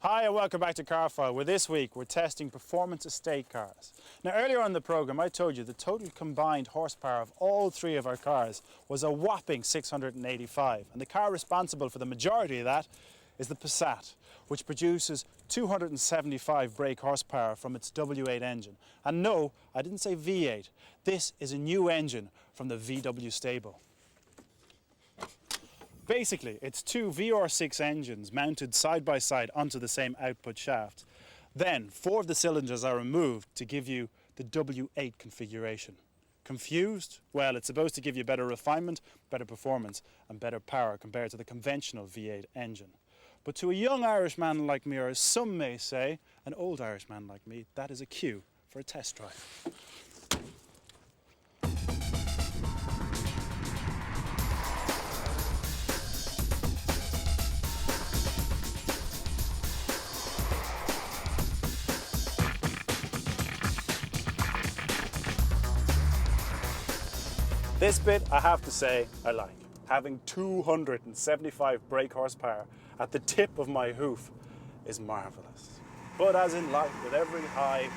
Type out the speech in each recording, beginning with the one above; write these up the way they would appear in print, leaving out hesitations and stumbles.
Hi and welcome back to Carfile, where this week we're testing performance estate cars. Now earlier on in the programme I told you the total combined horsepower of all three of our cars was a whopping 685, and the car responsible for the majority of that is the Passat, which produces 275 brake horsepower from its W8 engine. And no, I didn't say V8, this is a new engine from the VW stable. Basically, it's two VR6 engines mounted side by side onto the same output shaft. Then, 4 of the cylinders are removed to give you the W8 configuration. Confused? Well, it's supposed to give you better refinement, better performance and better power compared to the conventional V8 engine. But to a young Irishman like me, or as some may say, an old Irishman like me, that is a cue for a test drive. This bit, I have to say, I like. Having 275 brake horsepower at the tip of my hoof is marvellous. But as in life, with every high,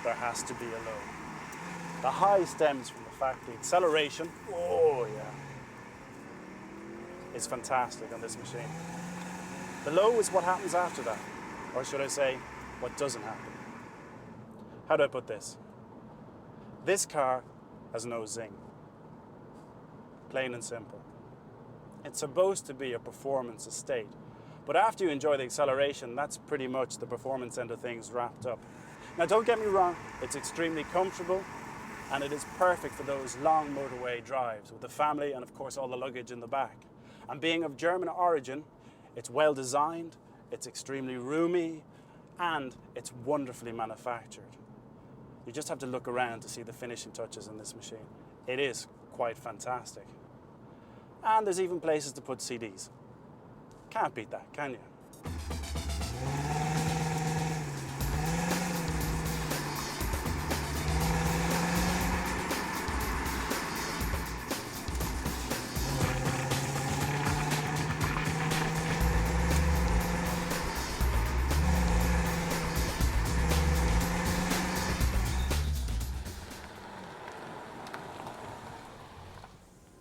there has to be a low. The high stems from the fact the acceleration, oh yeah, is fantastic on this machine. The low is what happens after that, or should I say, what doesn't happen. How do I put this? This car has no zing. Plain and simple. It's supposed to be a performance estate, but after you enjoy the acceleration, that's pretty much the performance end of things wrapped up. Now don't get me wrong, it's extremely comfortable and it is perfect for those long motorway drives with the family and of course all the luggage in the back. And being of German origin, it's well designed, it's extremely roomy and it's wonderfully manufactured. You just have to look around to see the finishing touches in this machine. It is quite fantastic. And there's even places to put CDs. Can't beat that, can you?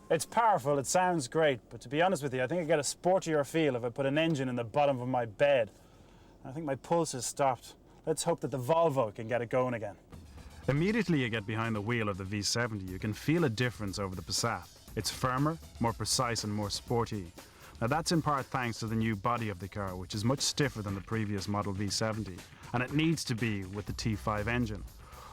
It's powerful, it sounds great, but to be honest with you, I think I get a sportier feel if I put an engine in the bottom of my bed. I think my pulse has stopped. Let's hope that the Volvo can get it going again. Immediately you get behind the wheel of the V70, you can feel a difference over the Passat. It's firmer, more precise and more sporty. Now that's in part thanks to the new body of the car, which is much stiffer than the previous model V70, and it needs to be with the T5 engine.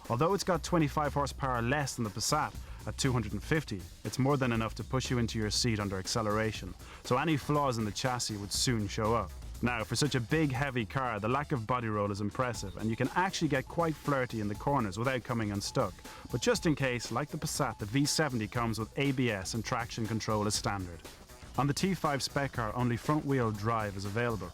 Although it's got 25 horsepower less than the Passat, at 250, it's more than enough to push you into your seat under acceleration, so any flaws in the chassis would soon show up. Now, for such a big, heavy car, the lack of body roll is impressive, and you can actually get quite flirty in the corners without coming unstuck. But just in case, like the Passat, the V70 comes with ABS and traction control as standard. On the T5 spec car, only front-wheel drive is available,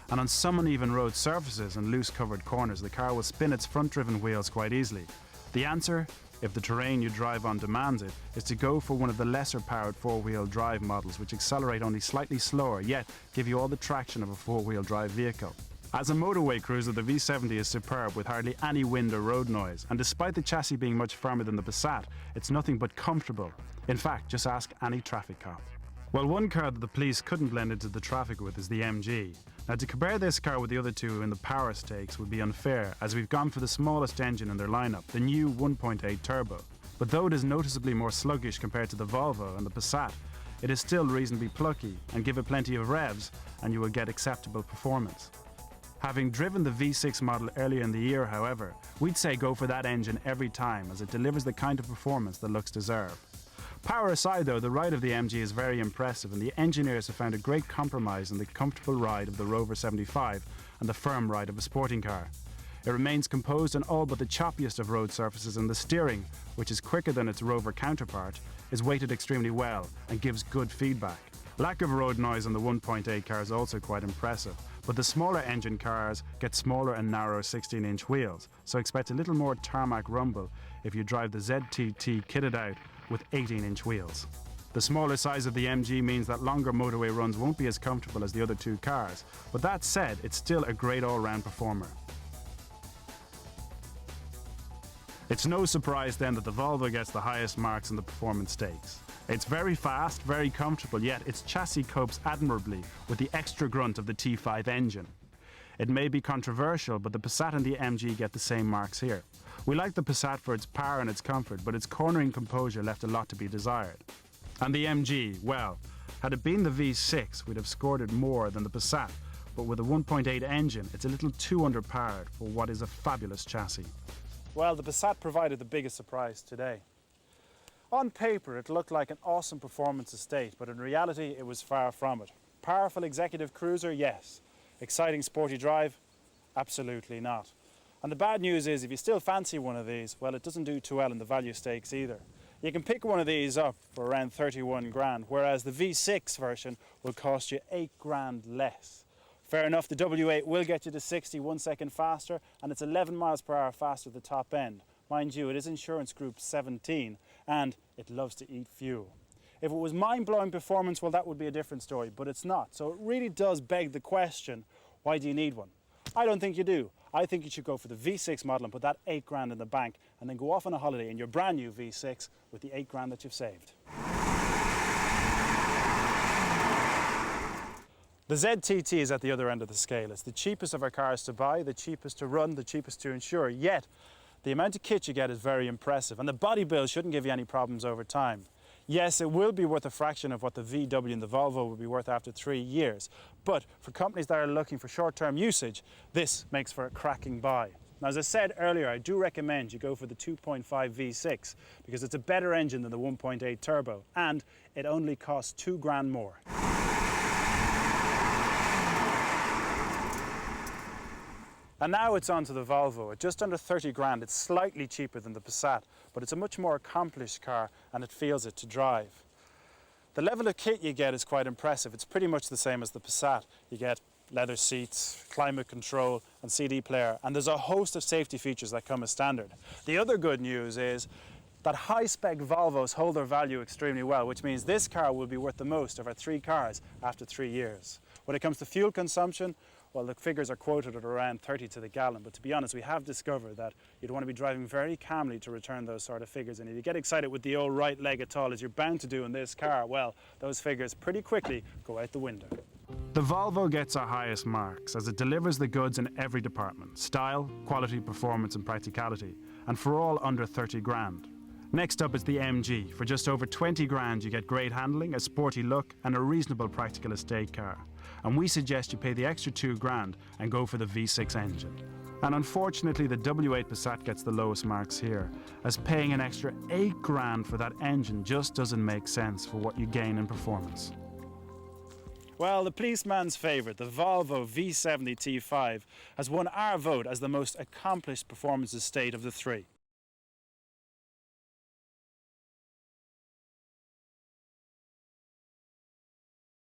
and on some uneven road surfaces and loose covered corners, the car will spin its front-driven wheels quite easily. The answer, if the terrain you drive on demands it, is to go for one of the lesser powered four-wheel drive models which accelerate only slightly slower yet give you all the traction of a four-wheel drive vehicle. As a motorway cruiser, the V70 is superb with hardly any wind or road noise, and despite the chassis being much firmer than the Passat, it's nothing but comfortable. In fact, just ask any traffic cop. Well, one car that the police couldn't blend into the traffic with is the MG. Now, to compare this car with the other two in the power stakes would be unfair, as we've gone for the smallest engine in their lineup, the new 1.8 turbo. But though it is noticeably more sluggish compared to the Volvo and the Passat, it is still reasonably plucky, and give it plenty of revs and you will get acceptable performance. Having driven the V6 model earlier in the year, however, we'd say go for that engine every time, as it delivers the kind of performance the looks deserve. Power aside though, the ride of the MG is very impressive, and the engineers have found a great compromise in the comfortable ride of the Rover 75 and the firm ride of a sporting car. It remains composed on all but the choppiest of road surfaces, and the steering, which is quicker than its Rover counterpart, is weighted extremely well and gives good feedback. Lack of road noise on the 1.8 car is also quite impressive, but the smaller engine cars get smaller and narrower 16-inch wheels, so expect a little more tarmac rumble if you drive the ZTT kitted out with 18-inch wheels. The smaller size of the MG means that longer motorway runs won't be as comfortable as the other two cars, but that said, it's still a great all-round performer. It's no surprise then that the Volvo gets the highest marks in the performance stakes. It's very fast, very comfortable, yet its chassis copes admirably with the extra grunt of the T5 engine. It may be controversial, but the Passat and the MG get the same marks here. We like the Passat for its power and its comfort, but its cornering composure left a lot to be desired. And the MG, well, had it been the V6, we'd have scored it more than the Passat, but with a 1.8 engine, it's a little too underpowered for what is a fabulous chassis. Well, the Passat provided the biggest surprise today. On paper, it looked like an awesome performance estate, but in reality, it was far from it. Powerful executive cruiser, yes. Exciting sporty drive, absolutely not. And the bad news is, if you still fancy one of these, well, it doesn't do too well in the value stakes either. You can pick one of these up for around 31 grand, whereas the V6 version will cost you 8 grand less. Fair enough, the W8 will get you to 60 1 second faster, and it's 11 miles per hour faster at the top end. Mind you, it is insurance group 17, and it loves to eat fuel. If it was mind-blowing performance, well, that would be a different story, but it's not. So it really does beg the question, why do you need one? I don't think you do. I think you should go for the V6 model and put that 8 grand in the bank, and then go off on a holiday in your brand new V6 with the 8 grand that you've saved. The ZTT is at the other end of the scale. It's the cheapest of our cars to buy, the cheapest to run, the cheapest to insure, yet the amount of kit you get is very impressive, and the body build shouldn't give you any problems over time. Yes, it will be worth a fraction of what the VW and the Volvo will be worth after 3 years, but for companies that are looking for short-term usage, this makes for a cracking buy. Now, as I said earlier, I do recommend you go for the 2.5 V6 because it's a better engine than the 1.8 turbo, and it only costs 2 grand more. And now it's on to the Volvo. At just under 30 grand, it's slightly cheaper than the Passat, but it's a much more accomplished car and it feels it to drive. The level of kit you get is quite impressive. It's pretty much the same as the Passat. You get leather seats, climate control and CD player, and there's a host of safety features that come as standard. The other good news is that high-spec Volvos hold their value extremely well, which means this car will be worth the most of our 3 cars after 3 years. When it comes to fuel consumption, well, the figures are quoted at around 30 to the gallon, but to be honest, we have discovered that you'd want to be driving very calmly to return those sort of figures, and if you get excited with the old right leg at all, as you're bound to do in this car, well, those figures pretty quickly go out the window. The Volvo gets our highest marks as it delivers the goods in every department: style, quality, performance and practicality, and for all under 30 grand. Next up is the MG. For just over 20 grand you get great handling, a sporty look and a reasonable practical estate car. And we suggest you pay the extra 2 grand and go for the V6 engine. And unfortunately the W8 Passat gets the lowest marks here, as paying an extra 8 grand for that engine just doesn't make sense for what you gain in performance. Well, the policeman's favourite, the Volvo V70 T5, has won our vote as the most accomplished performance estate of the 3.